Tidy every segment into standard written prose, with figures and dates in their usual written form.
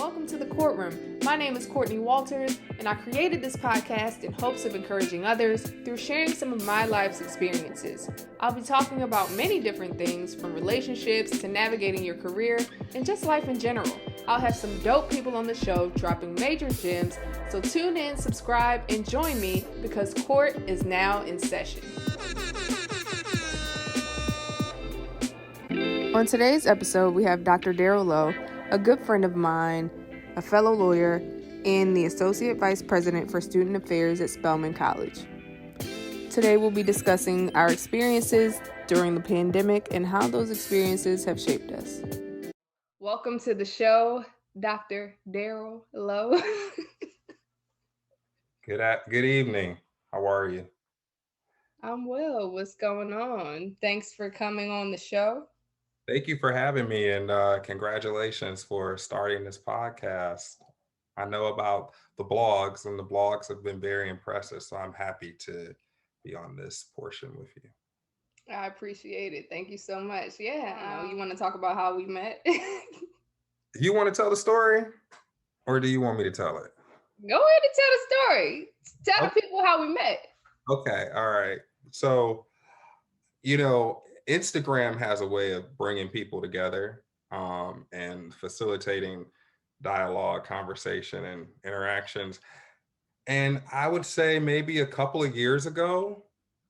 welcome to the courtroom. My name is Courtney Walters, and I created this podcast in hopes of encouraging others through sharing some of my life's experiences. I'll be talking about many different things, from relationships to navigating your career and just life in general. I'll have some dope people on the show dropping major gems, so tune in, subscribe, and join me because court is now in session. On today's episode, we have Dr. Lowe, a good friend of mine, a fellow lawyer, and the Associate Vice President for Student Affairs at Spelman College. Today, we'll be discussing our experiences during the pandemic and how those experiences have shaped us. Welcome to the show, Dr. Lowe. Good evening. How are you? I'm well. What's going on? Thanks for coming on the show. Thank you for having me, and congratulations for starting this podcast. I know about the blogs, and the blogs have been very impressive, so I'm happy to be on this portion with you. I appreciate it. Thank you so much. Yeah, you want to talk about how we met? You want to tell the story, or do you want me to tell it? Go ahead and tell the story. Tell the people how we met. Okay, all right. So, Instagram has a way of bringing people together and facilitating dialogue, conversation, and interactions. And I would say maybe a couple of years ago,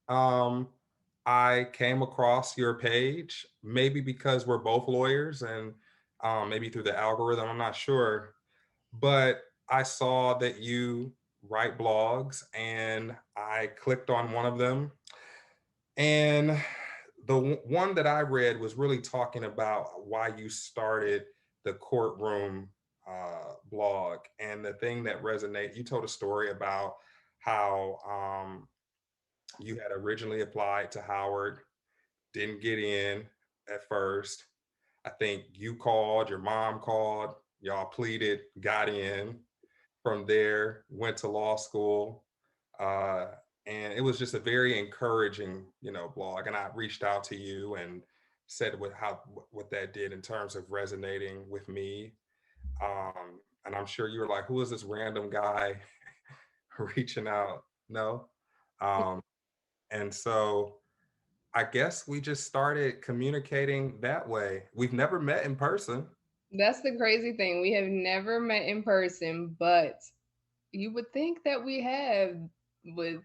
I came across your page, maybe because we're both lawyers and maybe through the algorithm, I'm not sure. But I saw that you write blogs and I clicked on one of them. And the one that I read was really talking about why you started the courtroom blog. And the thing that resonated, you told a story about how you had originally applied to Howard, didn't get in at first. I think you called, your mom called, y'all pleaded, got in. From there, went to law school. Uh, and it was just a very encouraging, blog. And I reached out to you and said what that did in terms of resonating with me. And I'm sure you were like, who is this random guy reaching out? No. And so I guess we just started communicating that way. We've never met in person. That's the crazy thing. We have never met in person, but you would think that we have, with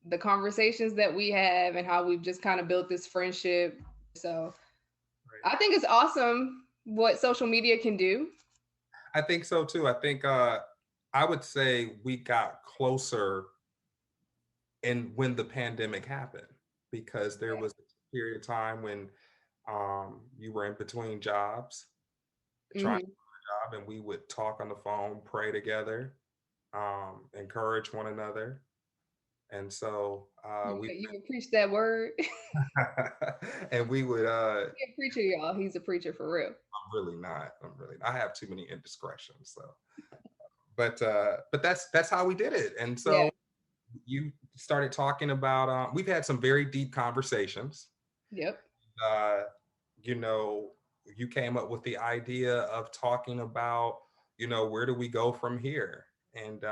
the conversations that we have and how we've just kind of built this friendship. So right. I think it's awesome what social media can do. I think so too. I think I would say we got closer when the pandemic happened, because there was a period of time when you were in between jobs, trying to find a job, and we would talk on the phone, pray together, encourage one another. And so you would preach that word. And we would he's a preacher, y'all. He's a preacher for real. I'm really not. I have too many indiscretions. So but that's how we did it. And so you started talking about we've had some very deep conversations. Yep. You came up with the idea of talking about, where do we go from here? And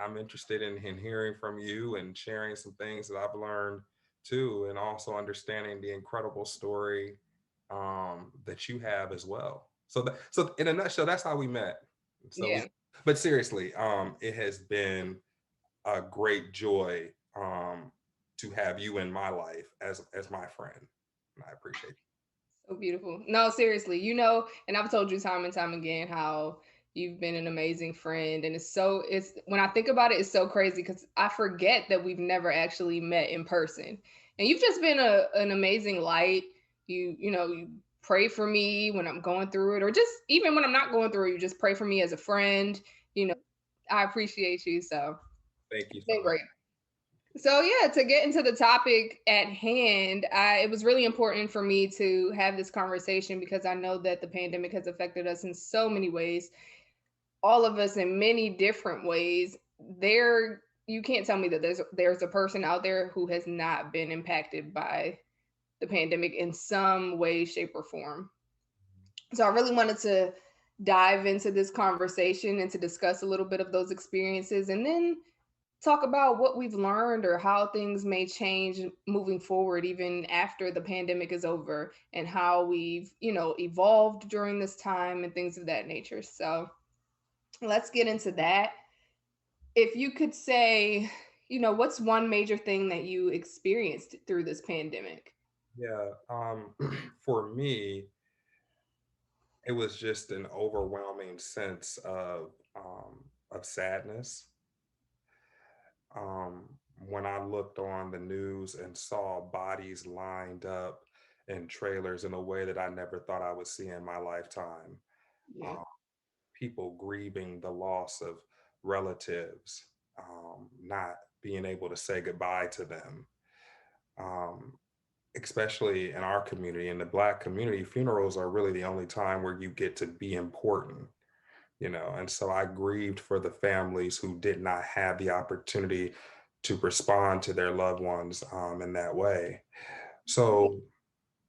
I'm interested in hearing from you and sharing some things that I've learned too, and also understanding the incredible story that you have as well. So in a nutshell, that's how we met. So but seriously, it has been a great joy to have you in my life as my friend. And I appreciate you. So beautiful. No, seriously, and I've told you time and time again how you've been an amazing friend. And it's when I think about it, it's so crazy because I forget that we've never actually met in person. And you've just been an amazing light. You pray for me when I'm going through it, or just even when I'm not going through it, you just pray for me as a friend. I appreciate you. So thank you. It's been great. So to get into the topic at hand, it was really important for me to have this conversation because I know that the pandemic has affected us in so many ways, all of us in many different ways. You can't tell me that there's a person out there who has not been impacted by the pandemic in some way, shape, or form. So I really wanted to dive into this conversation and to discuss a little bit of those experiences and then talk about what we've learned or how things may change moving forward even after the pandemic is over and how we've, evolved during this time and things of that nature. So, let's get into that. If you could say, what's one major thing that you experienced through this pandemic? Yeah. For me, it was just an overwhelming sense of sadness. When I looked on the news and saw bodies lined up in trailers in a way that I never thought I would see in my lifetime, Yeah. um, people grieving the loss of relatives, not being able to say goodbye to them. Um, Especially in our community, in the Black community, funerals are really the only time where you get to be important, and so I grieved for the families who did not have the opportunity to respond to their loved ones in that way. Right. So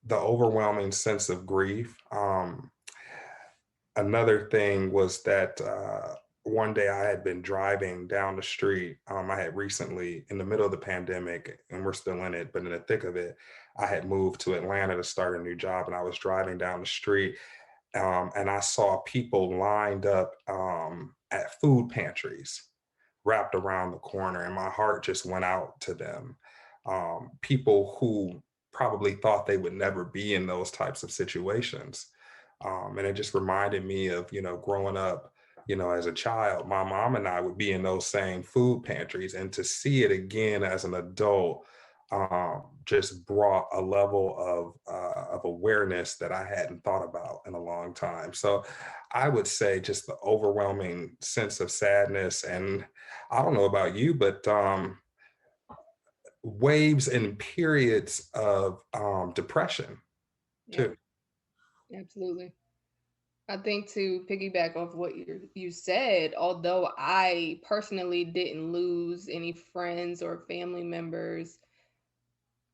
the overwhelming sense of grief. Another thing was that one day I had been driving down the street. I had recently, in the middle of the pandemic, and we're still in it, but in the thick of it, I had moved to Atlanta to start a new job, and I was driving down the street, and I saw people lined up at food pantries wrapped around the corner, and my heart just went out to them. People who probably thought they would never be in those types of situations. And it just reminded me of, growing up, as a child, my mom and I would be in those same food pantries, and to see it again as an adult just brought a level of awareness that I hadn't thought about in a long time. So I would say just the overwhelming sense of sadness, and I don't know about you, but waves and periods of depression Yep. too. Absolutely. I think to piggyback off what you said, although I personally didn't lose any friends or family members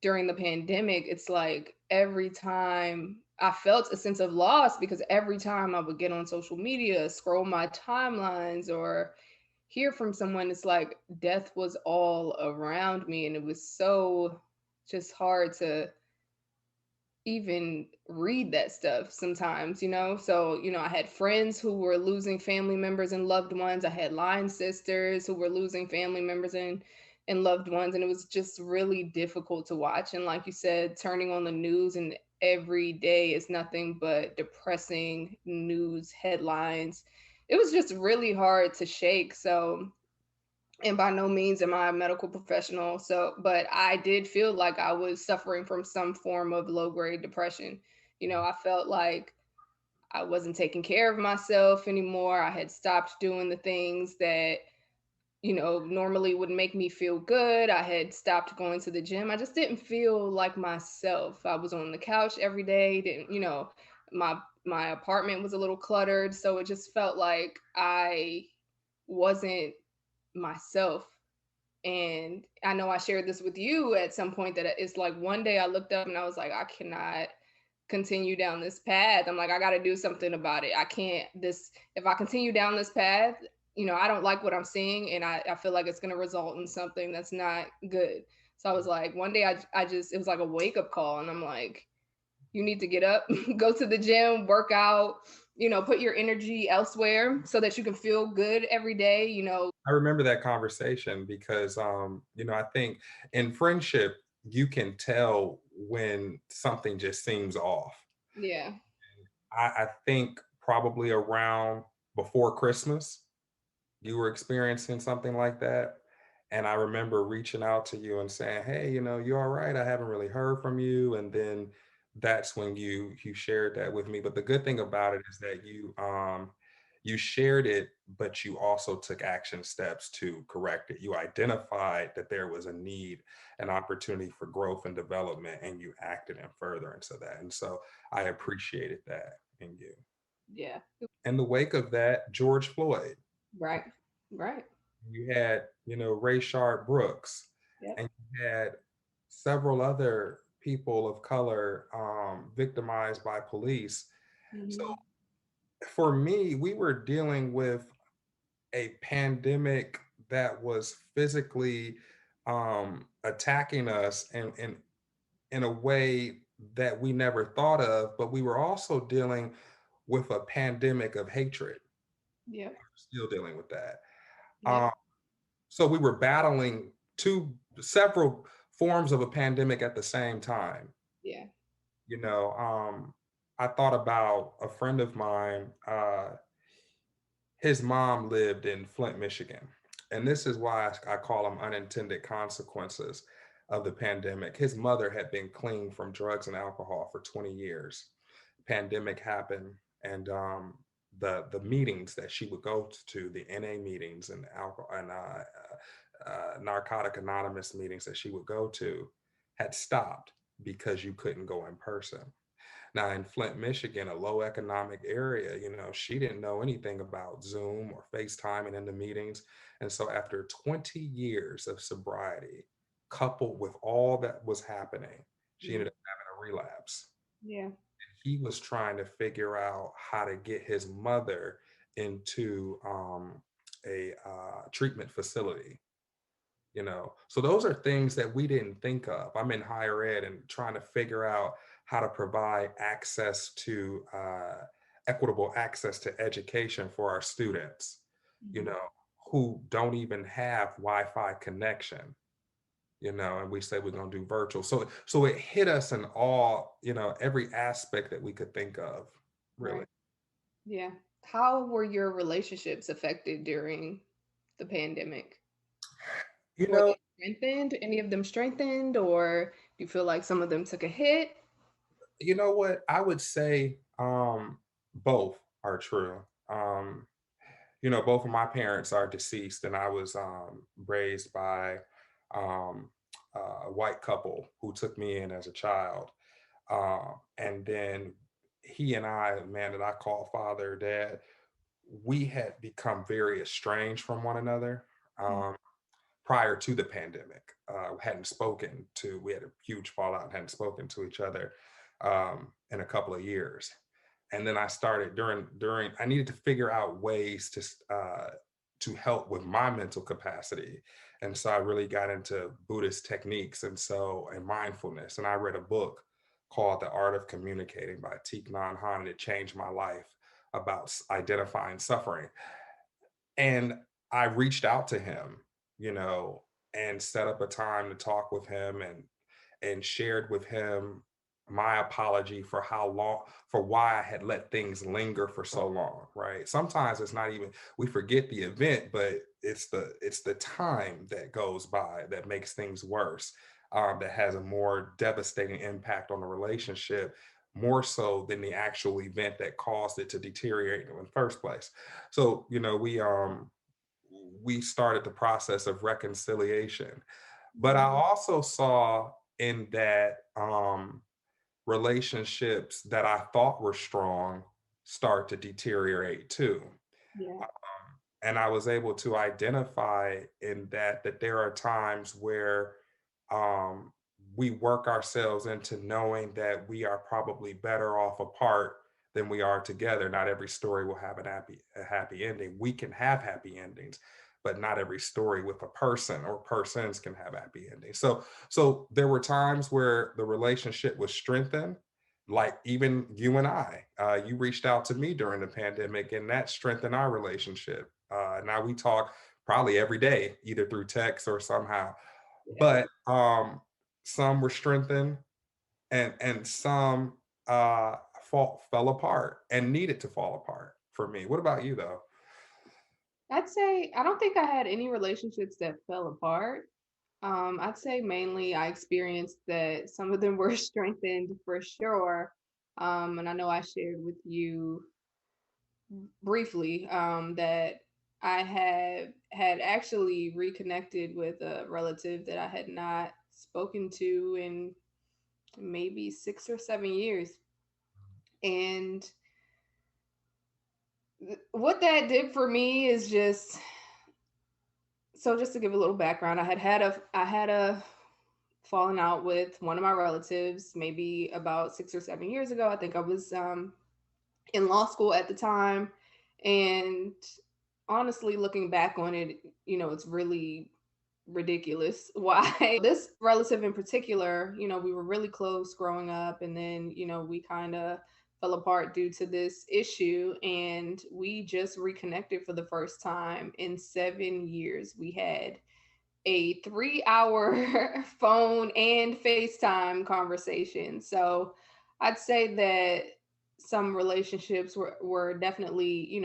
during the pandemic, it's like every time I felt a sense of loss because every time I would get on social media, scroll my timelines, or hear from someone, it's like death was all around me. And it was so just hard to even read that stuff sometimes, So, I had friends who were losing family members and loved ones. I had line sisters who were losing family members and loved ones. And it was just really difficult to watch. And like you said, turning on the news and every day is nothing but depressing news headlines. It was just really hard to shake. So, and by no means am I a medical professional. So, but I did feel like I was suffering from some form of low grade depression. I felt like I wasn't taking care of myself anymore. I had stopped doing the things that, normally would make me feel good. I had stopped going to the gym. I just didn't feel like myself. I was on the couch every day, didn't, my apartment was a little cluttered, so it just felt like I wasn't myself. And I know I shared this with you at some point that it's like one day I looked up and I was like, I cannot continue down this path. I'm like, I got to do something about it. I can't, if I continue down this path, I don't like what I'm seeing. And I feel like it's going to result in something that's not good. So I was like, one day it was like a wake up call. And I'm like, you need to get up, go to the gym, work out, put your energy elsewhere so that you can feel good every day. I remember that conversation because, I think in friendship, you can tell when something just seems off. Yeah. I think probably around before Christmas, you were experiencing something like that. And I remember reaching out to you and saying, "Hey, you all right? I haven't really heard from you." And then that's when you shared that with me. But the good thing about it is that you shared it, but you also took action steps to correct it. You identified that there was a need, an opportunity for growth and development, and you acted in furtherance of that. And so I appreciated that in you. Yeah. In the wake of that, George Floyd. Right. Right. You had, Ray Brooks, Yep. and you had several other people of color victimized by police. So Mhm. for me, we were dealing with a pandemic that was physically attacking us in a way that we never thought of, but we were also dealing with a pandemic of hatred. Yep. Still dealing with that. Yep. Um, so we were battling several forms of a pandemic at the same time. Yeah. You know, I thought about a friend of mine. His mom lived in Flint, Michigan. And this is why I call them unintended consequences of the pandemic. His mother had been clean from drugs and alcohol for 20 years. Pandemic happened, and the meetings that she would go to, the NA meetings and alcohol and Narcotic Anonymous meetings that she would go to, had stopped because you couldn't go in person. Now, in Flint, Michigan, a low economic area, she didn't know anything about Zoom or FaceTime and in the meetings. And so, after 20 years of sobriety, coupled with all that was happening, she Mm. ended up having a relapse. Yeah. He was trying to figure out how to get his mother into a treatment facility. So those are things that we didn't think of. I'm in higher ed and trying to figure out how to provide access to equitable access to education for our students, you Mhm. know, who don't even have Wi-Fi connection, and we say we're going to do virtual. So it hit us in all, every aspect that we could think of, really. Right. Yeah. How were your relationships affected during the pandemic? You Were know, they strengthened? Any of them strengthened, or do you feel like some of them took a hit? you know what? I would say both are true. Both of my parents are deceased, and I was raised by um, a white couple who took me in as a child. And then he and I, a man that I call father, dad, we had become very estranged from one another. Mm. Um, Prior to the pandemic. We had a huge fallout and hadn't spoken to each other in a couple of years. And then I started I needed to figure out ways to help with my mental capacity. And so I really got into Buddhist techniques and mindfulness. And I read a book called The Art of Communicating by Thich Nhat Hanh, and it changed my life about identifying suffering. And I reached out to him, you know, and set up a time to talk with him and shared with him my apology for why I had let things linger for so long, right? Sometimes it's not even we forget the event, but it's the time that goes by that makes things worse, that has a more devastating impact on the relationship, more so than the actual event that caused it to deteriorate in the first place. So, we started the process of reconciliation. But I Mhm. also saw in that relationships that I thought were strong start to deteriorate too. Yeah. And I was able to identify in that there are times where um, we work ourselves into knowing that we are probably better off apart than we are together. Not every story will have a happy ending. We can have happy endings, but not every story with a person or persons can have happy endings. So there were times where the relationship was strengthened, like even you and I. You reached out to me during the pandemic, and that strengthened our relationship. Now we talk probably every day, either through text or somehow. Yeah. But some were strengthened, and some fell apart and needed to fall apart for me. What about you, though? I'd say I don't think I had any relationships that fell apart. I'd say mainly I experienced that some of them were strengthened for sure. And I know I shared with you briefly that I had actually reconnected with a relative that I had not spoken to in maybe 6 or 7 years. And what that did for me is just to give a little background, I had a falling out with one of my relatives maybe about 6 or 7 years ago. I think I was in law school at the time. And honestly, looking back on it, it's really ridiculous why this relative in particular, we were really close growing up, and then, we kind of fell apart due to this issue, and we just reconnected for the first time in 7 years. We had a 3 hour phone and FaceTime conversation. So I'd say that some relationships were definitely,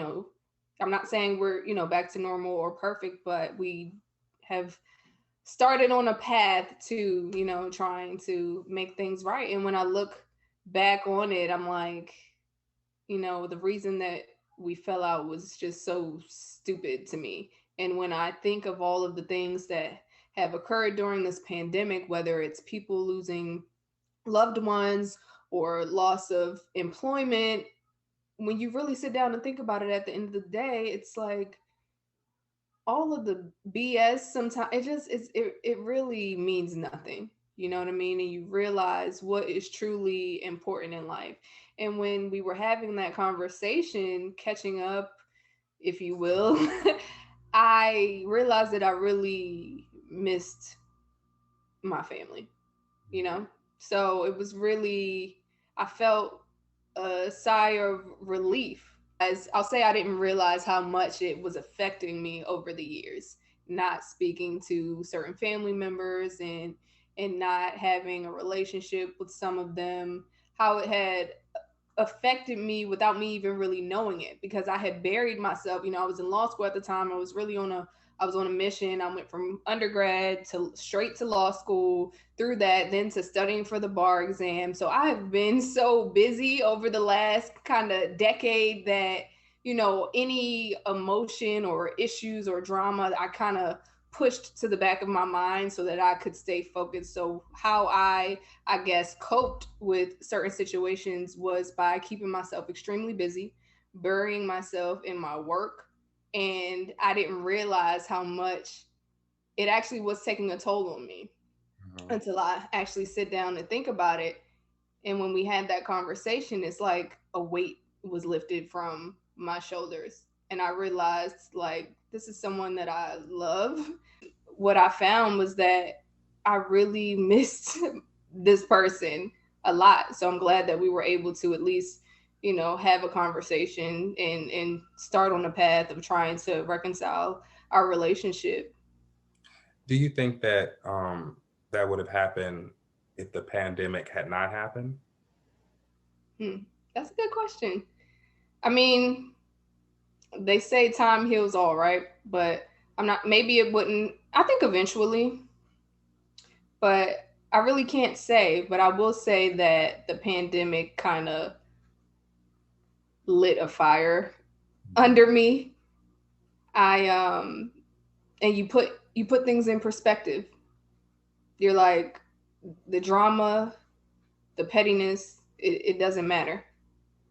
I'm not saying we're, back to normal or perfect, but we have started on a path to, trying to make things right. And when I look back on it, I'm like, the reason that we fell out was just so stupid to me. And when I think of all of the things that have occurred during this pandemic, whether it's people losing loved ones or loss of employment, when you really sit down and think about it at the end of the day, it's like all of the BS sometimes it really means nothing. You know what I mean? And you realize what is truly important in life. And when we were having that conversation, catching up, if you will, I realized that I really missed my family, you know? So it was really, I felt a sigh of relief. As I'll say, I didn't realize how much it was affecting me over the years, not speaking to certain family members and not having a relationship with some of them, how it had affected me without me even really knowing it, because I had buried myself. I was in law school at the time. I was on a mission. I went from undergrad to straight to law school, through that then to studying for the bar exam. So I have been so busy over the last kind of decade that, any emotion or issues or drama, I kind of pushed to the back of my mind so that I could stay focused. So how I guess, coped with certain situations was by keeping myself extremely busy, burying myself in my work. And I didn't realize how much it actually was taking a toll on me Mhm. until I actually sit down and think about it. And when we had that conversation, it's like a weight was lifted from my shoulders. And I realized, like, this is someone that I love. What I found was that I really missed this person a lot. So I'm glad that we were able to at least, have a conversation and start on a path of trying to reconcile our relationship. Do you think that that would have happened if the pandemic had not happened? Hmm. That's a good question. I mean, they say time heals all, right? But I'm not, maybe it wouldn't, I think eventually, but I really can't say. But I will say that the pandemic kind of lit a fire Mhm. under me. I and you put things in perspective. You're like, the drama, the pettiness, it doesn't matter.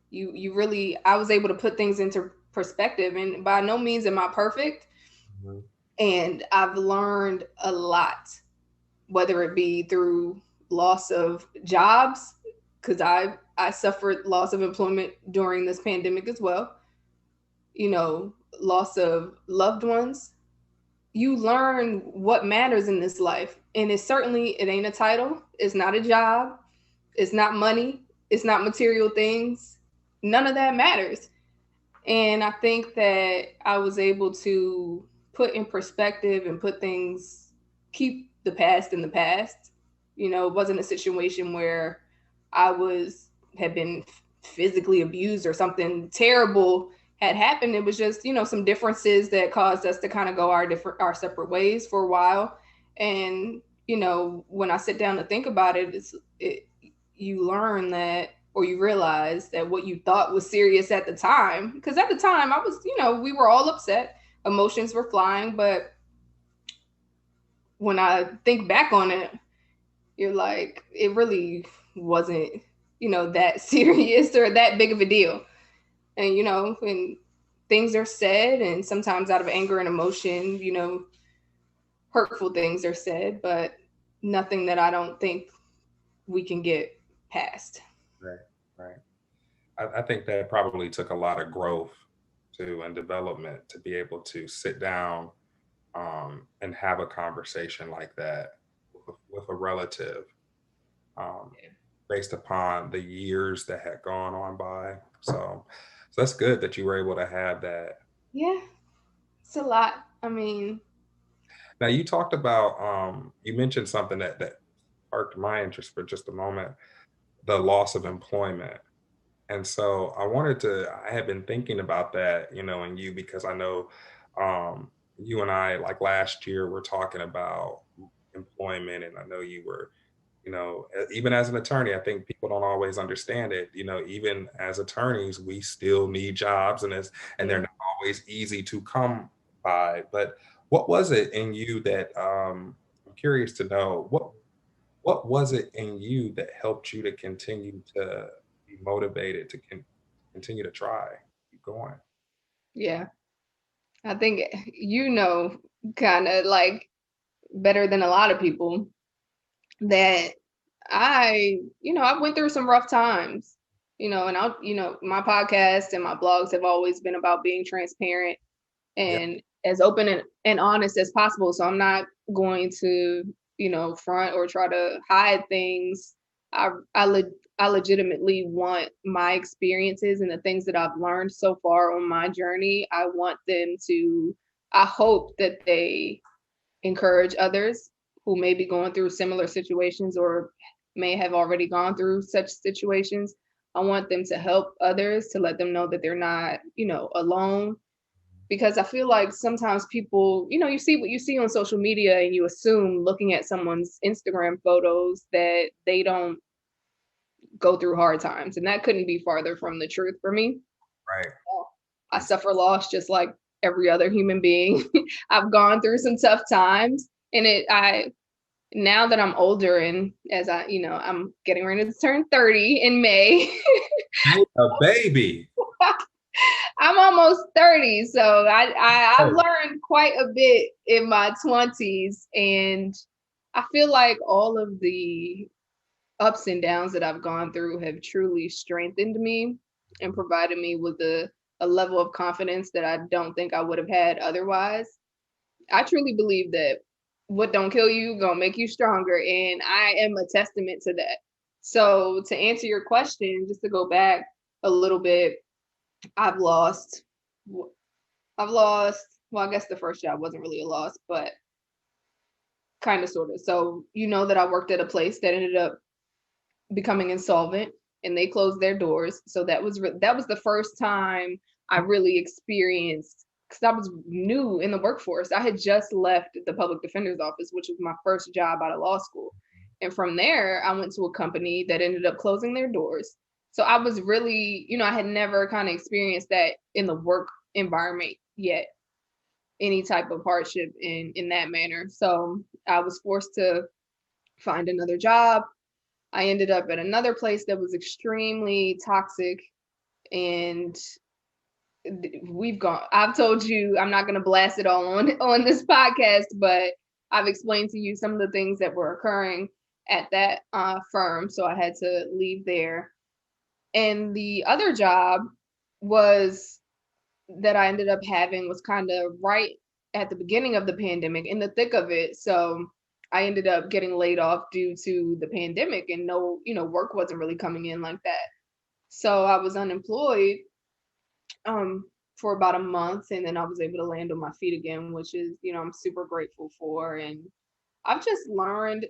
You really, I was able to put things into perspective, and by no means am I perfect, Mhm. and I've learned a lot, whether it be through loss of jobs, because I suffered loss of employment during this pandemic as well. Loss of loved ones. You learn what matters in this life, and it ain't a title, it's not a job, it's not money, it's not material things. None of that matters. And I think that I was able to put in perspective and put things, keep the past in the past. It wasn't a situation where I had been physically abused or something terrible had happened. It was just, some differences that caused us to kind of go our separate ways for a while. And, when I sit down to think about it, you learn that, or you realize that what you thought was serious at the time, because at the time I was, we were all upset, emotions were flying, but when I think back on it, you're like, it really wasn't, that serious or that big of a deal. And when things are said, and sometimes out of anger and emotion, hurtful things are said, but nothing that I don't think we can get past. Right, right. I think that probably took a lot of growth to and development to be able to sit down and have a conversation like that with a relative, um, Yeah. based upon the years that had gone on by. So that's good that you were able to have that. Yeah, it's a lot. I mean, Now you talked about you mentioned something that sparked my interest for just a moment, the loss of employment. And so I had been thinking about that, and you, because I know you and I, like last year, were talking about employment. And I know you were, even as an attorney, I think people don't always understand it. Even as attorneys, we still need jobs, and they're yeah, not always easy to come by. But what was it in you that, I'm curious to know, what was it in you that helped you to continue to be motivated to continue to try, keep going? yeah. I think kind of like better than a lot of people that I went through some rough times, and my podcast and my blogs have always been about being transparent Yeah, and as open and honest as possible. So I'm not going to, front or try to hide things. I I, le- I legitimately want my experiences and the things that I've learned so far on my journey. I want them to. I hope that they encourage others who may be going through similar situations or may have already gone through such situations. I want them to help others to let them know that they're not, alone, because I feel like sometimes people, you see what you see on social media and you assume looking at someone's Instagram photos that they don't go through hard times. And that couldn't be farther from the truth for me. right. I Ex- suffer loss just like every other human being. I've gone through some tough times, and now that I'm older and as I'm getting ready to turn 30 in May. A baby. I'm almost 30, so I've Hey, learned quite a bit in my 20s, and I feel like all of the ups and downs that I've gone through have truly strengthened me and provided me with a level of confidence that I don't think I would have had otherwise. I truly believe that what don't kill you gonna make you stronger, and I am a testament to that. So to answer your question, just to go back a little bit, I've lost I've lost, well, I guess the first job wasn't really a loss, but kind of sort of. So, that I worked at a place that ended up becoming insolvent and they closed their doors. So that was the first time I really experienced, cuz I was new in the workforce. I had just left the public defender's office, which was my first job out of law school. And from there, I went to a company that ended up closing their doors. So I was really, I had never kind of experienced that in the work environment yet, any type of hardship in that manner. So I was forced to find another job. I ended up at another place that was extremely toxic, and we've gone. I've told you I'm not going to blast it all on this podcast, but I've explained to you some of the things that were occurring at that firm, so I had to leave there. And the other job was that I ended up having was kind of right at the beginning of the pandemic, in the thick of it. So I ended up getting laid off due to the pandemic, and no, work wasn't really coming in like that. So I was unemployed um for about a month, and then I was able to land on my feet again, which is, I'm super grateful for. And I've just learned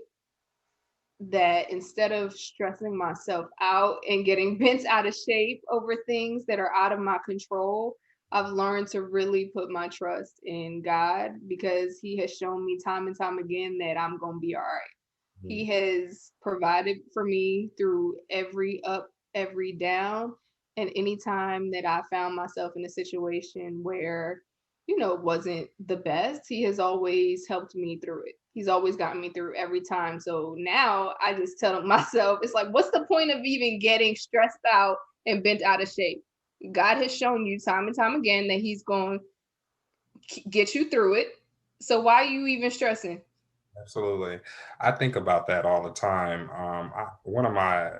that instead of stressing myself out and getting bent out of shape over things that are out of my control, I've learned to really put my trust in God, because He has shown me time and time again that I'm going to be all right. He Mhm. has provided for me through every up, every down. And anytime that I found myself in a situation where, it wasn't the best, he has always helped me through it. He's always gotten me through every time. So now I just tell myself, it's like, what's the point of even getting stressed out and bent out of shape? God has shown you time and time again that He's going to get you through it. So why are you even stressing? Absolutely. I think about that all the time. One of my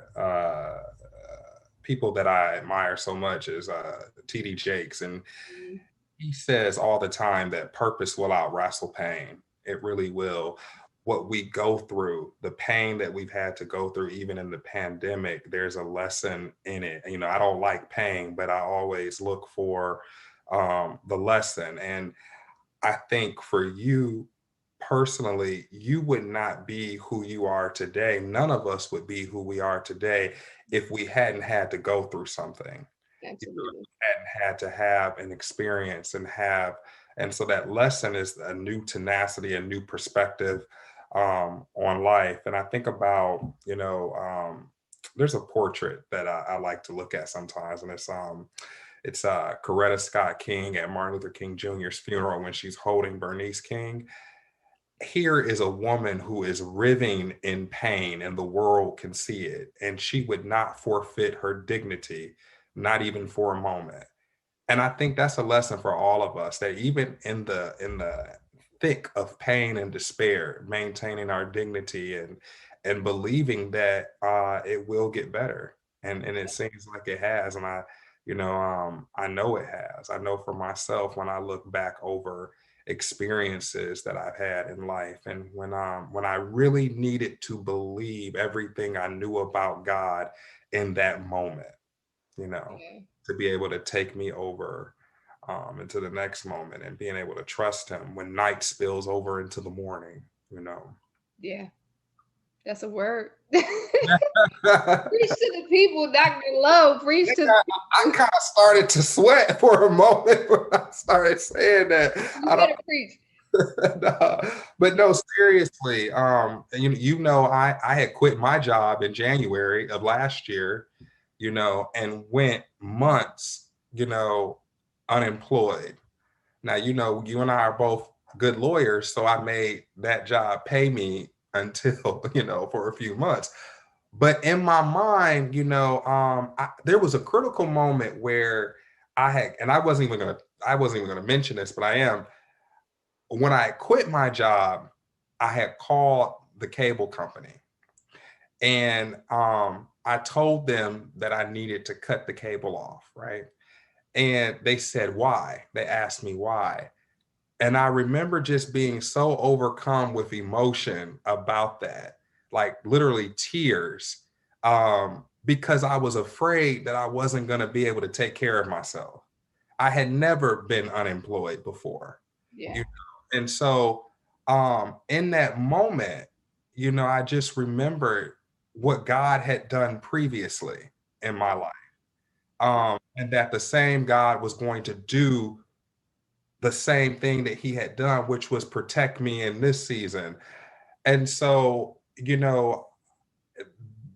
people that I admire so much is TD Jakes, and Mhm. he says all the time that purpose will out wrestle pain. It really will. What we go through, the pain that we've had to go through, even in the pandemic, there's a lesson in it. You know, I don't like pain, but I always look for the lesson. And I think for you personally, you would not be who you are today. None of us would be who we are today if we hadn't had to go through something. You know, Absolutely. hadn't had to have an experience and have, and so that lesson is a new tenacity, a new perspective on life. And I think about, there's a portrait that I like to look at sometimes, and it's Coretta Scott King at Martin Luther King Jr.'s funeral when she's holding Bernice King. Here is a woman who is writhing in pain and the world can see it, and she would not forfeit her dignity, not even for a moment. And I think that's a lesson for all of us, that even in the thick of pain and despair, maintaining our dignity and believing that it will get better. And it seems like it has. And I know it has. I know for myself, when I look back over experiences that I've had in life, and when I really needed to believe everything I knew about God in that moment, you know, Yeah. to be able to take me over into the next moment, and being able to trust him when night spills over into the morning, you know. Yeah. That's a word. Preach to the people, Dr. Lowe. Preach to the I people. kind of started to sweat for a moment when I started saying that. You I don't better preach. no, but no, seriously. I had quit my job in January of last year, and went months, unemployed. Now, you and I are both good lawyers, so I made that job pay me until, for a few months. But in my mind, there was a critical moment where and I wasn't even gonna mention this, but I am. When I quit my job, I had called the cable company, and I told them that I needed to cut the cable off, right? And they said, why? They asked me why. And I remember just being so overcome with emotion about that, like literally tears, because I was afraid that I wasn't going to be able to take care of myself. I had never been unemployed before, Yeah. you know? And so in that moment, I just remembered what God had done previously in my life. And that the same God was going to do the same thing that he had done, which was protect me in this season. And so,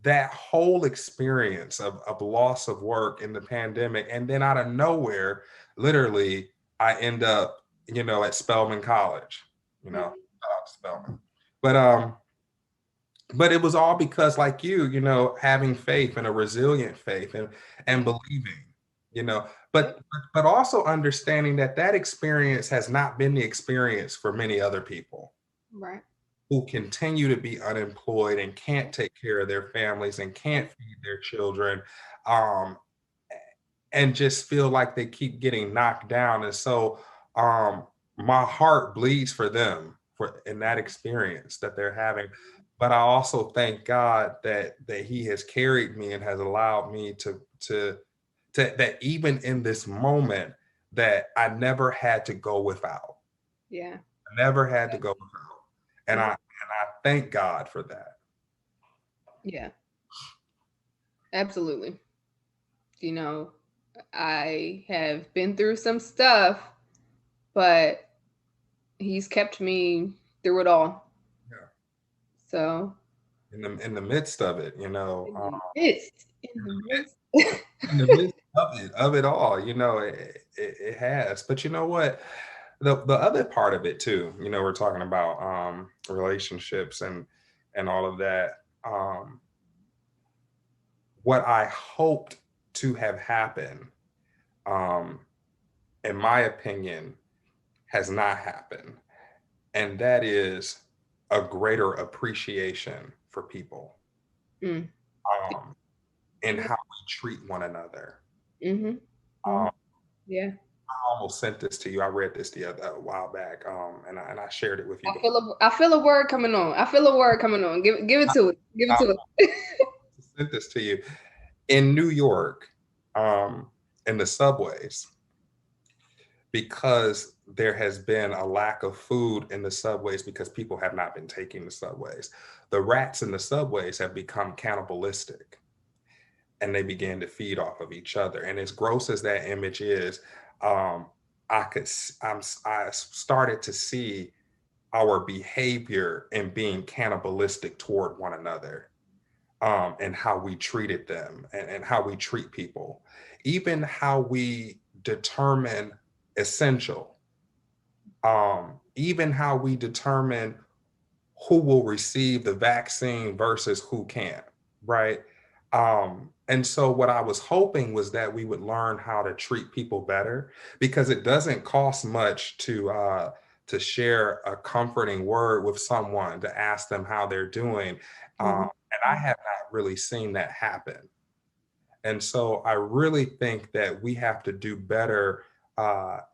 that whole experience of loss of work in the pandemic, and then out of nowhere, literally, I end up, at Spelman College, shout Mhm. out to Spelman. But it was all because, like having faith, and a resilient faith, and Yeah. believing, you know, Yep. but also understanding that that experience has not been the experience for many other people Right. who continue to be unemployed and can't Yep. take care of their families and can't Yep. feed their children, um, and just feel like they keep getting knocked down. And so my heart bleeds for them for in that experience that they're having. But I also thank God that He has carried me and has allowed me to that even in this moment, that I never had to go without. Yeah. I never had to go without. And I Yeah. thank God for that. Yeah. Absolutely. You know, I have been through some stuff, but he's kept me through it all. Yeah. So In the midst of it, in the midst, in the midst. in the midst of it all, it has. But you know what? The other part of it too, we're talking about relationships and all of that. Um, what I hoped to have happened, um, in my opinion, has not happened, and that is a greater appreciation for people. Mm, Um, in Yeah. how we treat one another. Mhm. Um, Mhm. Yeah. I almost sent this to you. I read this a while back, and I shared it with you before. I feel a word coming on. I feel a word coming on. Give it I, to it. Give it I to it. sent this to you. In New York, um, in the subways, because there has been a lack of food in the subways because people have not been taking the subways. The rats in the subways have become cannibalistic and they began to feed off of each other. And as gross as that image is, um, I started to see our behavior in being cannibalistic toward one another, and how we treated them, and how we treat people, even how we determine essential, even how we determine who will receive the vaccine versus who can't, right? And so what I was hoping was that we would learn how to treat people better, because it doesn't cost much to share a comforting word with someone, to ask them how they're doing. Mhm. And I have not really seen that happen. And so I really think that we have to do better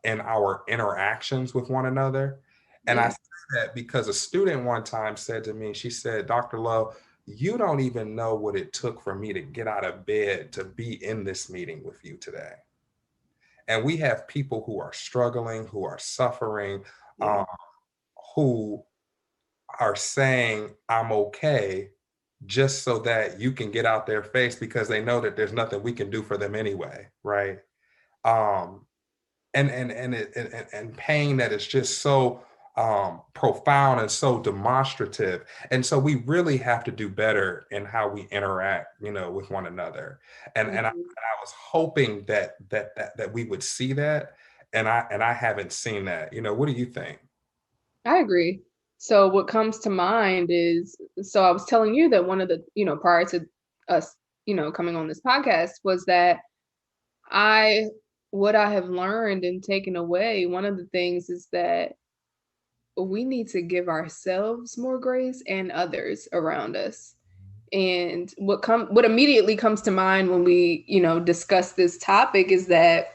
in our interactions with one another. And I Yeah. say that because a student one time said to me, she said, Dr. Lowe, you don't even know what it took for me to get out of bed to be in this meeting with you today. And we have people who are struggling, who are suffering, Yeah. um, who are saying, I'm okay, just so that you can get out their face, because they know that there's nothing we can do for them anyway, right? Um, and pain that is just so profound and so demonstrative. And so we really have to do better in how we interact, with one another. Mhm. And I was hoping that we would see that, and I haven't seen that. What do you think? I agree. So what comes to mind is, so I was telling you that one of the, prior to us, coming on this podcast, was that I what I have learned and taken away, one of the things is that we need to give ourselves more grace and others around us. And what immediately comes to mind when we, discuss this topic is that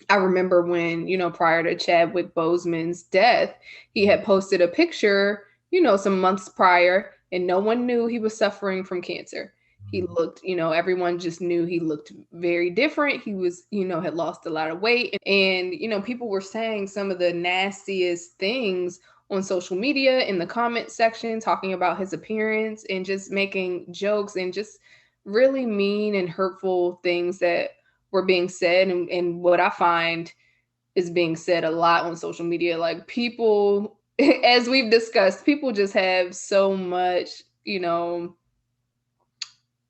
I remember when, prior to Chadwick Boseman's death, he had posted a picture, some months prior, and no one knew he was suffering from cancer. He looked, everyone just knew he looked very different. He was, had lost a lot of weight. And, people were saying some of the nastiest things on social media in the comment section, talking about his appearance and just making jokes and just really mean and hurtful things that were being said. And what I find is being said a lot on social media, like people, as we've discussed, people just have so much,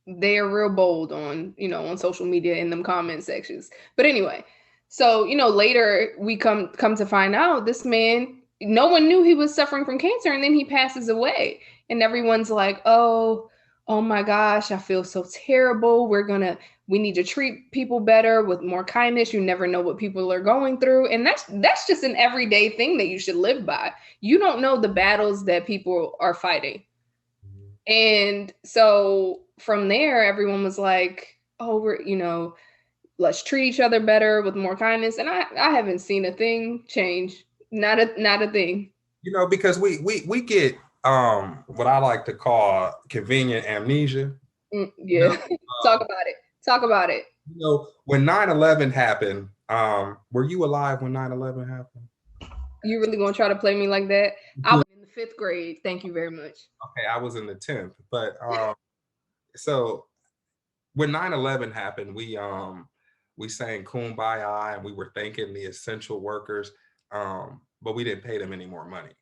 they're real bold on, on social media in them comment sections. But anyway, so, later we come to find out this man, no one knew he was suffering from cancer, and then he passes away. And everyone's like, oh my gosh, I feel so terrible. We need to treat people better with more kindness. You never know what people are going through. And that's just an everyday thing that you should live by. You don't know the battles that people are fighting. And so from there, everyone was like, oh, let's treat each other better with more kindness. And I haven't seen a thing change. Not a thing. Because we get what I like to call convenient amnesia. You know, Yeah. Talk about it. Talk about it. when 9/11 happened, were you alive when 9/11 happened? You really gonna try to play me like that? I was in the fifth grade. Thank you very much. Okay, I was in the 10th. But so when 9/11 happened, we sang Kumbaya, and we were thanking the essential workers, but we didn't pay them any more money.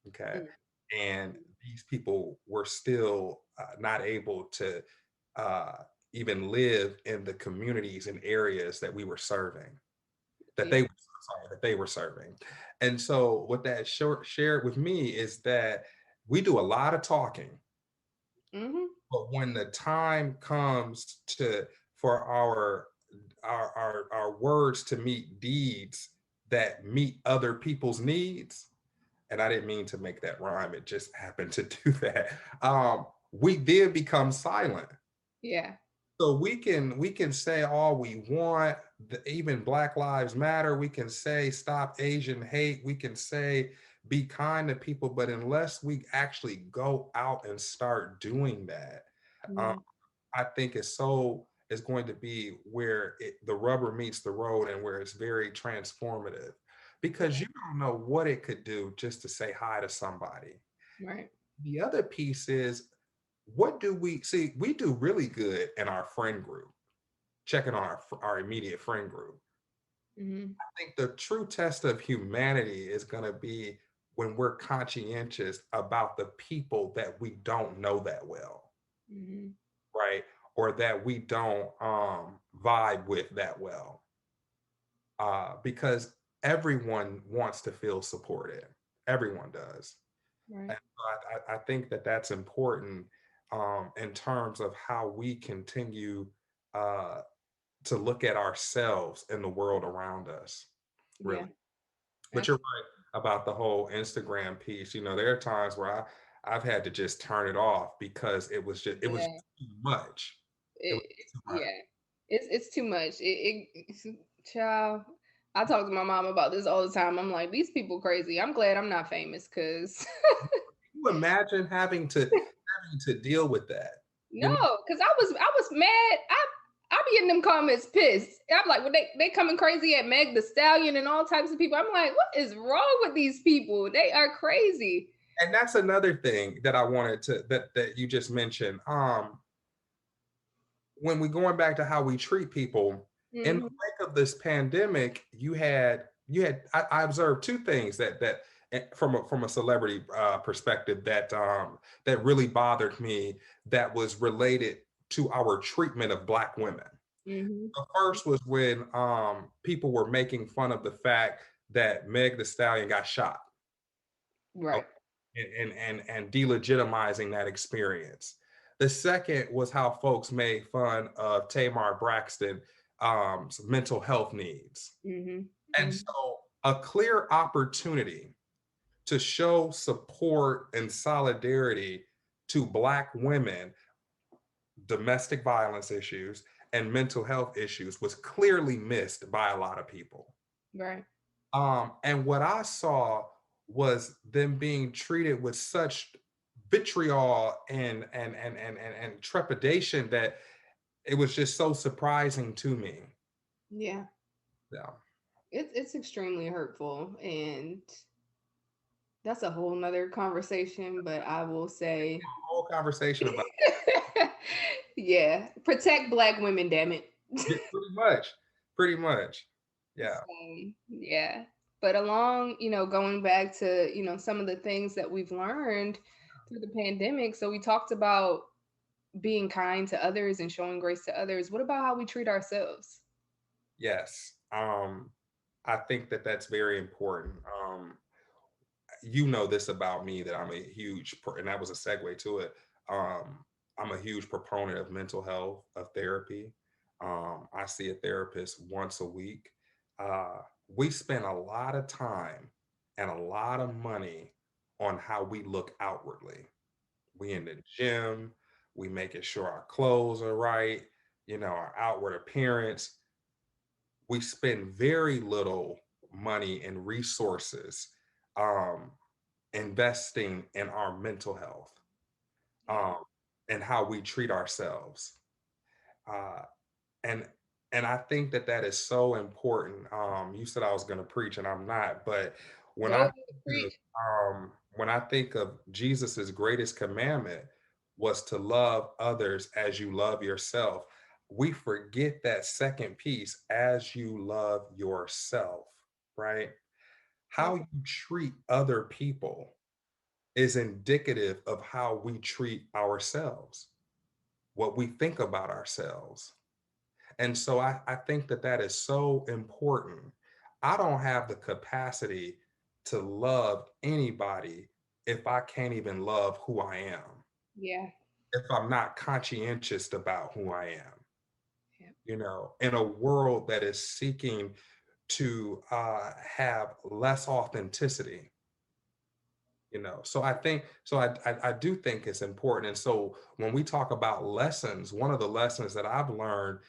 Okay. Mm, And these people were still not able to uh, even live in the communities and areas that we were serving, that yeah. they sorry, that they were serving. And so what that shared with me is that we do a lot of talking, Hmm. but when the time comes to for our words to meet deeds that meet other people's needs, and I didn't mean to make that rhyme, it just happened to do that. We did become silent. Yeah. So we can say all we want, even Black Lives Matter, we can say stop Asian hate, we can say be kind to people, but unless we actually go out and start doing that, um, Yeah. I think it's going to be where the rubber meets the road and where it's very transformative because Yeah. you don't know what it could do just to say hi to somebody. Right. The other piece is what do we see? We do really good in our friend group, checking on our immediate friend group. Hmm. I think the true test of humanity is going to be when we're conscientious about the people that we don't know that well, Hmm. right? Or that we don't vibe with that well, because everyone wants to feel supported. Everyone does. Right. And so I think that that's important in terms of how we continue uh, to look at ourselves and the world around us, really. Yeah. But you're right about the whole Instagram piece. You know, there are times where I've had to just turn it off because it was Yeah. too much. It was It, too much. yeah. It's too much. Child. I talk to my mom about this all the time. I'm like, these people crazy. I'm glad I'm not famous because Can you imagine having to deal with that? You know, no, because I was mad. I be in them comments pissed. I'm like, well, they coming crazy at Meg the Stallion and all types of people. I'm like, what is wrong with these people? They are crazy. and that's another thing that I wanted to that you just mentioned. When we going back to how we treat people in the Hmm. wake of this pandemic, I observed two things from a celebrity perspective that really bothered me that was related to our treatment of Black women. Hmm. The first was when people were making fun of the fact that Meg the Stallion got shot, Right. and delegitimizing that experience. The second was how folks made fun of Tamar Braxton mental health needs. Hmm. And Hmm. so a clear opportunity to show support and solidarity to Black women, domestic violence issues, and mental health issues was clearly missed by a lot of people. Right. And what I saw was them being treated with such vitriol and trepidation that it was just so surprising to me. Yeah. Yeah. It's extremely hurtful, and that's a whole nother conversation. But I will say, Whole conversation about yeah, protect Black women. Damn it. it, pretty much. Pretty much. Yeah. Yeah. But along, going back to, some of the things that we've learned through the pandemic. So we talked about being kind to others and showing grace to others. What about how we treat ourselves? Yes. I think that that's very important. You know this about me that and that was a segue to it. I'm a huge proponent of mental health, of therapy. I see a therapist once a week. Uh, we spend a lot of time and a lot of money on how we look outwardly. We in the gym, we making sure our clothes are right, our outward appearance. We spend very little money and resources um, investing in our mental health, Yeah. um, and how we treat ourselves. Uh, and and I think that that is so important. You said I was going to preach, and I'm not. But when Go I ahead, preach. when I think of Jesus's greatest commandment was to love others as you love yourself. We forget that second piece, as you love yourself, right? Yep. How you treat other people is indicative of how we treat ourselves, what we think about ourselves. And so I think that that is so important. I don't have the capacity to love anybody if I can't even love who I am, Yeah. if I'm not conscientious about who I am, Yeah. in a world that is seeking to have less authenticity. So I do think it's important. And so when we talk about lessons, one of the lessons that I've learned,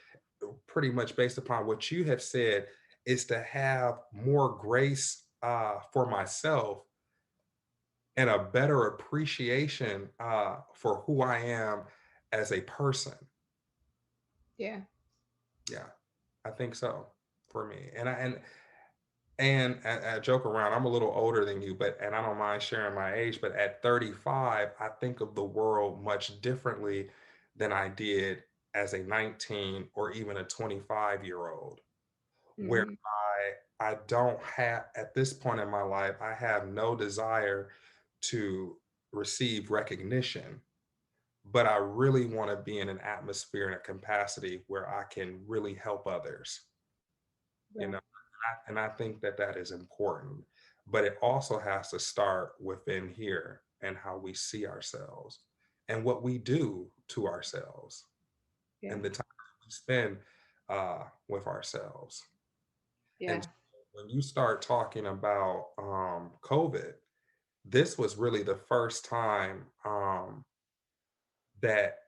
pretty much based upon what you have said, is to have more grace for myself and a better appreciation for who I am as a person. Yeah. Yeah, I think so for me. And I joke around. I'm a little older than you, but and I don't mind sharing my age. But at 35, I think of the world much differently than I did as a 19 or even a 25-year old. Where Hmm. I don't have at this point in my life, I have no desire to receive recognition, but I really want to be in an atmosphere and a capacity where I can really help others. you Yeah. know and I think that that is important, but it also has to start within here and how we see ourselves and what we do to ourselves Yeah. and the time we spend with ourselves. And Yeah. when you start talking about COVID, this was really the first time that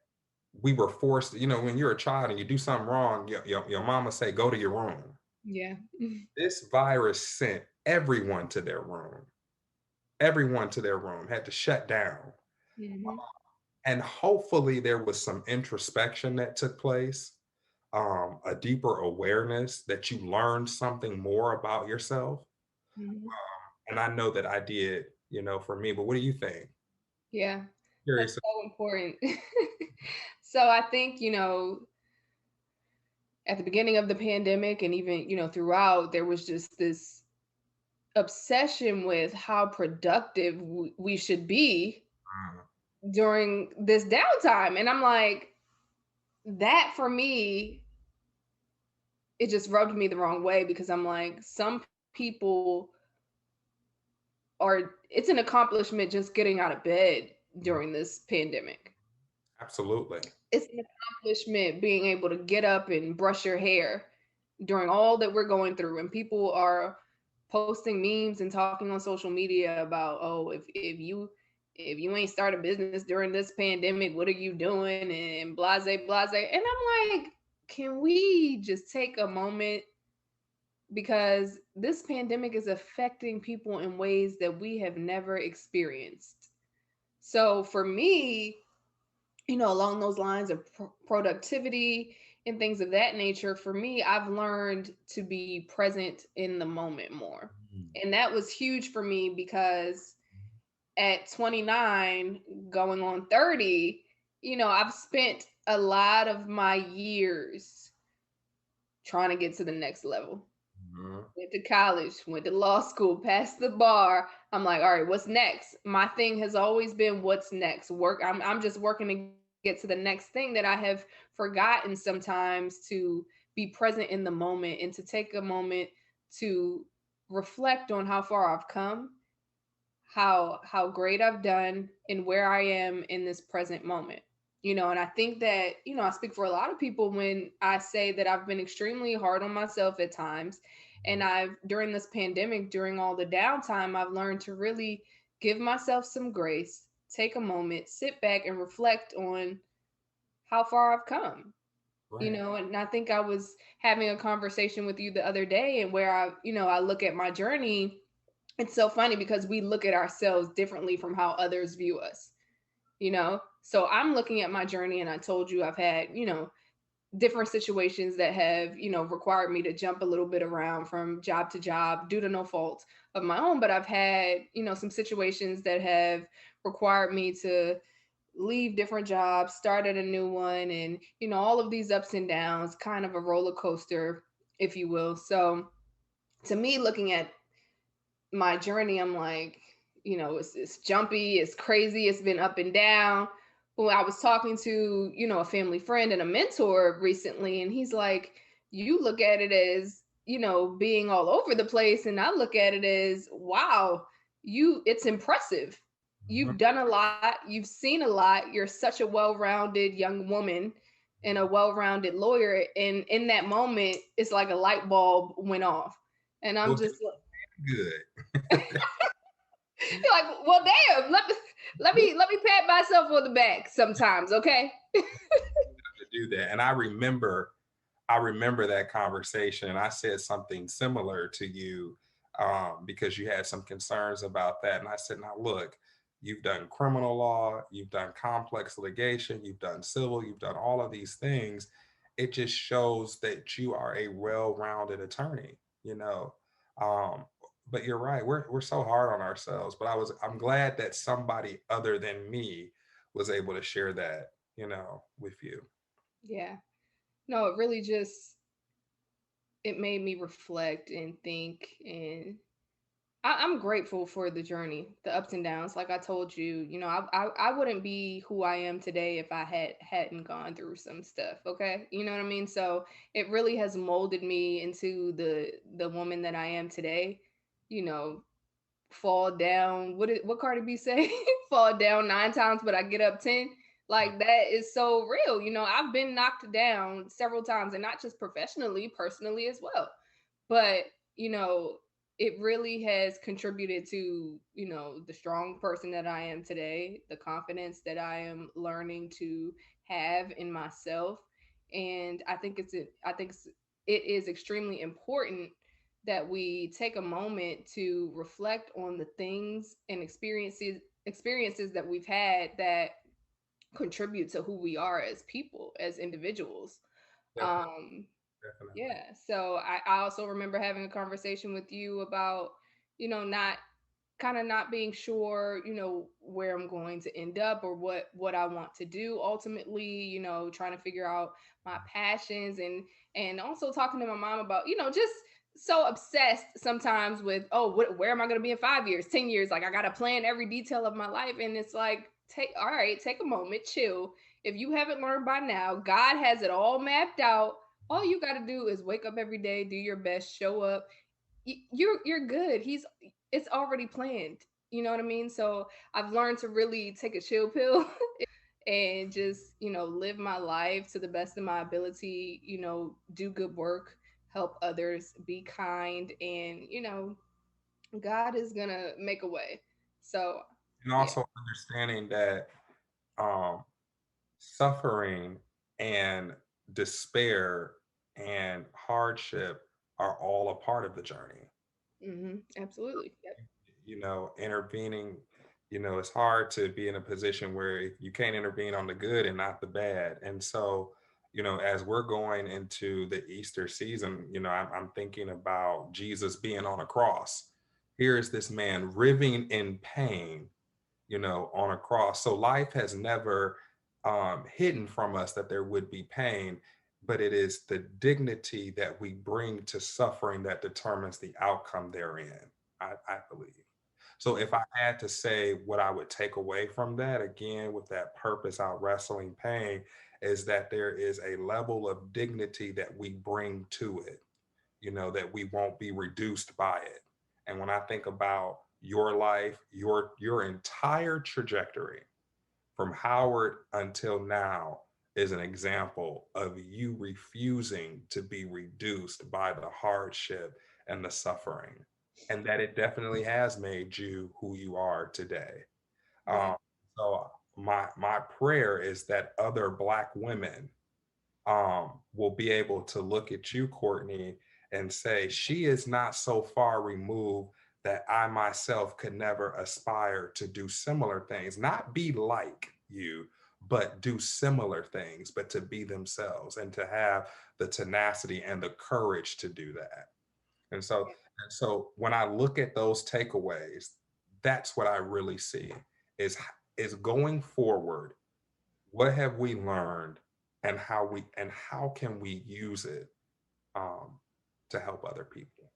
we were forced, when you're a child and you do something wrong, your mama say, go to your room. Yeah. This virus sent everyone to their room. Everyone to their room had to shut down. Hmm. And hopefully there was some introspection that took place, a deeper awareness that you learned something more about yourself. Hmm. And I know that I did, for me. But what do you think? Yeah. That's Curious. so important. So I think, at the beginning of the pandemic and even, throughout, there was just this obsession with how productive we should be Mm, during this downtime. And I'm like, that for me, it just rubbed me the wrong way because I'm like, some people it's an accomplishment just getting out of bed mm, during this pandemic. absolutely. It's an accomplishment being able to get up and brush your hair during all that we're going through. And people are posting memes and talking on social media about, oh, if you ain't start a business during this pandemic, what are you doing? And blase blase. And I'm like, can we just take a moment, because this pandemic is affecting people in ways that we have never experienced. So for me, along those lines of productivity and things of that nature, for me, I've learned to be present in the moment more. Mm, And that was huge for me because at 29, going on 30, I've spent a lot of my years trying to get to the next level. mhm, Went to college, went to law school, passed the bar. I'm like, all right, what's next? My thing has always been what's next. Work. I'm just working to get to the next thing that I have forgotten sometimes to be present in the moment and to take a moment to reflect on how far I've come, how great I've done, and where I am in this present moment. And I think that, I speak for a lot of people when I say that I've been extremely hard on myself at times. And I've, during this pandemic, during all the downtime, I've learned to really give myself some grace, take a moment, sit back and reflect on how far I've come. right. And I think I was having a conversation with you the other day, and where I look at my journey. It's so funny because we look at ourselves differently from how others view us. So I'm looking at my journey, and I told you I've had, different situations that have, required me to jump a little bit around from job to job due to no fault of my own. But I've had, some situations that have required me to leave different jobs, start at a new one, and, all of these ups and downs, kind of a roller coaster, if you will. So to me, looking at my journey, I'm like, it's jumpy, it's crazy, it's been up and down. Well, I was talking to, a family friend and a mentor recently, and he's like, you look at it as, being all over the place. And I look at it as, wow, it's impressive. Mhm. You've done a lot, you've seen a lot, you're such a well rounded young woman and a well rounded lawyer. And in that moment, it's like a light bulb went off. And I'm Well, just good. like, like, well, damn. Let me pat myself on the back sometimes, okay? To do that. And I remember that conversation. I said something similar to you because you had some concerns about that. And I said, now look, you've done criminal law, you've done complex litigation, you've done civil, you've done all of these things. It just shows that you are a well-rounded attorney, you know. Um, but you're right, we're so hard on ourselves. But I'm glad that somebody other than me was able to share that, with you. Yeah. No, it really just it made me reflect and think, and I'm grateful for the journey, the ups and downs. Like I told you, I wouldn't be who I am today if I hadn't gone through some stuff. Okay, you know what I mean. So it really has molded me into the woman that I am today. You know, fall down. What Cardi B say? Fall down 9 times, but I get up 10. Like that is so real. I've been knocked down several times, and not just professionally, personally as well. But you know, it really has contributed to the strong person that I am today, the confidence that I am learning to have in myself, and it is extremely important that we take a moment to reflect on the things and experiences that we've had that contribute to who we are as people, as individuals. Definitely, um definitely. yeah, so I also remember having a conversation with you about not not being sure where I'm going to end up, or what I want to do ultimately, trying to figure out my passions, and also talking to my mom about just so obsessed sometimes with, oh, where am I going to be in 5 years, 10 years, like I got to plan every detail of my life. And it's like, take a moment, chill. If you haven't learned by now, God has it all mapped out. All you got to do is wake up every day, do your best, show up. You're good. It's already planned. You know what I mean? So I've learned to really take a chill pill and just, live my life to the best of my ability, do good work, help others, be kind, and, God is going to make a way. So, And yeah. also understanding that um, suffering and despair and hardship are all a part of the journey. Absolutely. Yep. Intervening, it's hard to be in a position where you can't intervene on the good and not the bad. And so, as we're going into the Easter season, I'm thinking about Jesus being on a cross. Here is this man writhing in pain, on a cross. So life has never hidden from us that there would be pain, but it is the dignity that we bring to suffering that determines the outcome therein, I believe. So if I had to say what I would take away from that, again, with that purpose out wrestling pain, is that there is a level of dignity that we bring to it, that we won't be reduced by it. And when I think about your life, your entire trajectory from Howard until now is an example of you refusing to be reduced by the hardship and the suffering, and that it definitely has made you who you are today. Yeah. Um, so my prayer is that other Black women will be able to look at you, Courtney, and say, she is not so far removed that I myself could never aspire to do similar things, not be like you, but do similar things, but to be themselves and to have the tenacity and the courage to do that. And so, and so when I look at those takeaways, that's what I really see is is going forward, what have we learned and how can we use it um, to help other people.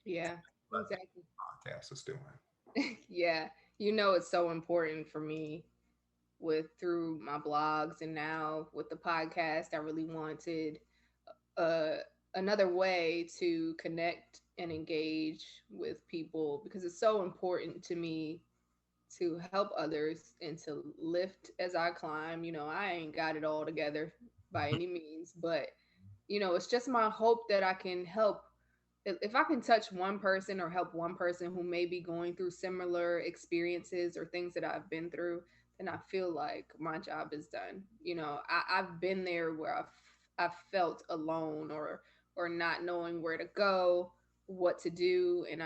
Yeah. What this Exactly. podcast is doing. Yeah. It's so important for me with through my blogs, and now with the podcast. I really wanted uh, another way to connect and engage with people, because it's so important to me to help others and to lift as I climb. I ain't got it all together by any means, but it's just my hope that I can help if I can touch one person or help one person who may be going through similar experiences or things that I've been through, then I feel like my job is done. I've been there where I've felt alone or not knowing where to go, what to do, and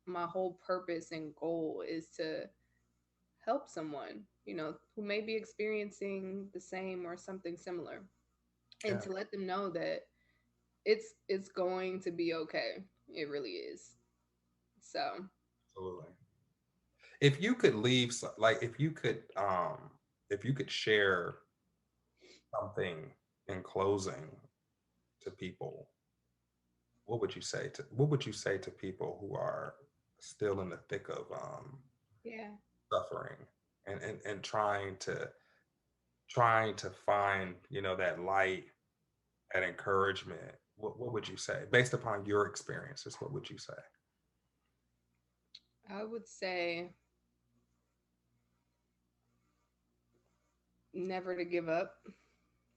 my whole purpose and goal is to help someone, who may be experiencing the same or something similar, and Yeah, to let them know that it's going to be okay. It really is. So, absolutely. If you could leave, like, if you could share something in closing to people, what would you say to people who are still in the thick of yeah, suffering and trying to find, that light, that encouragement? What would you say based upon your experiences? What would you say? I would say never to give up,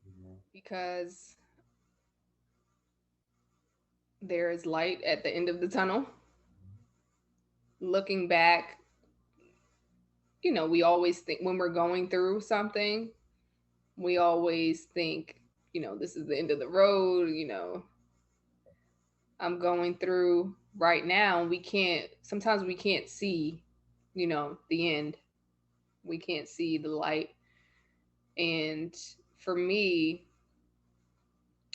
Mhm. because there is light at the end of the tunnel. Looking back, we always think when we're going through something, we always think, this is the end of the road, I'm going through right now. Sometimes we can't see, the end. We can't see the light. And for me,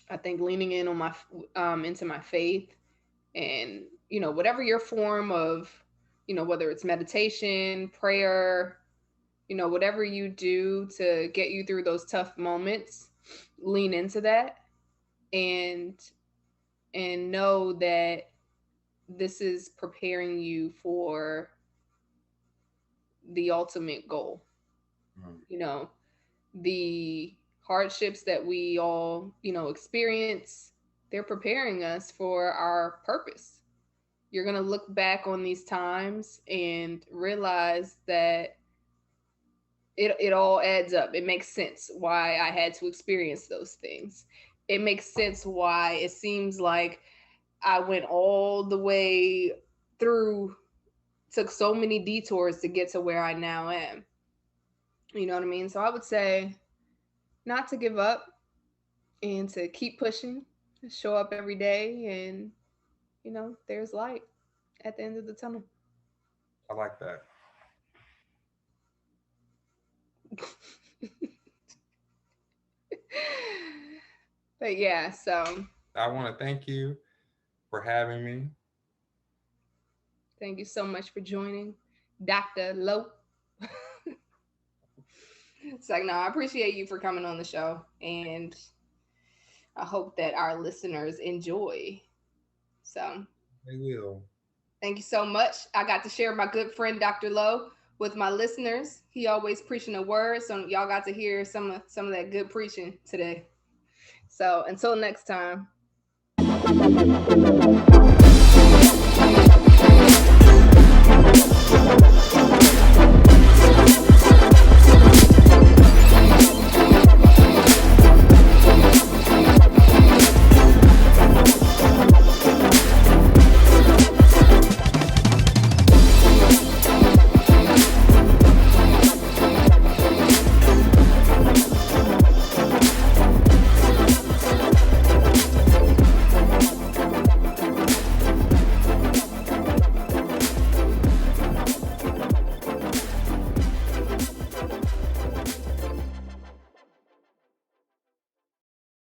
I think leaning in on into my faith, and, whatever your form of, whether it's meditation, prayer, whatever you do to get you through those tough moments, lean into that, and know that this is preparing you for the ultimate goal. Mhm. You know, the hardships that we all, experience, they're preparing us for our purpose. You're going to look back on these times and realize that it all adds up. It makes sense why I had to experience those things. It makes sense why it seems like I went all the way through, took so many detours to get to where I now am. You know what I mean? So I would say not to give up and to keep pushing, show up every day, and, there's light at the end of the tunnel. I like that. But yeah, so I want to thank you for having me. thank you so much for joining, Dr. Lowe. It's like, no, I appreciate you for coming on the show. And I hope that our listeners enjoy. So I will. thank you so much. I got to share my good friend Dr. Lowe with my listeners. He always preaching a word, so y'all got to hear some of that good preaching today. So until next time.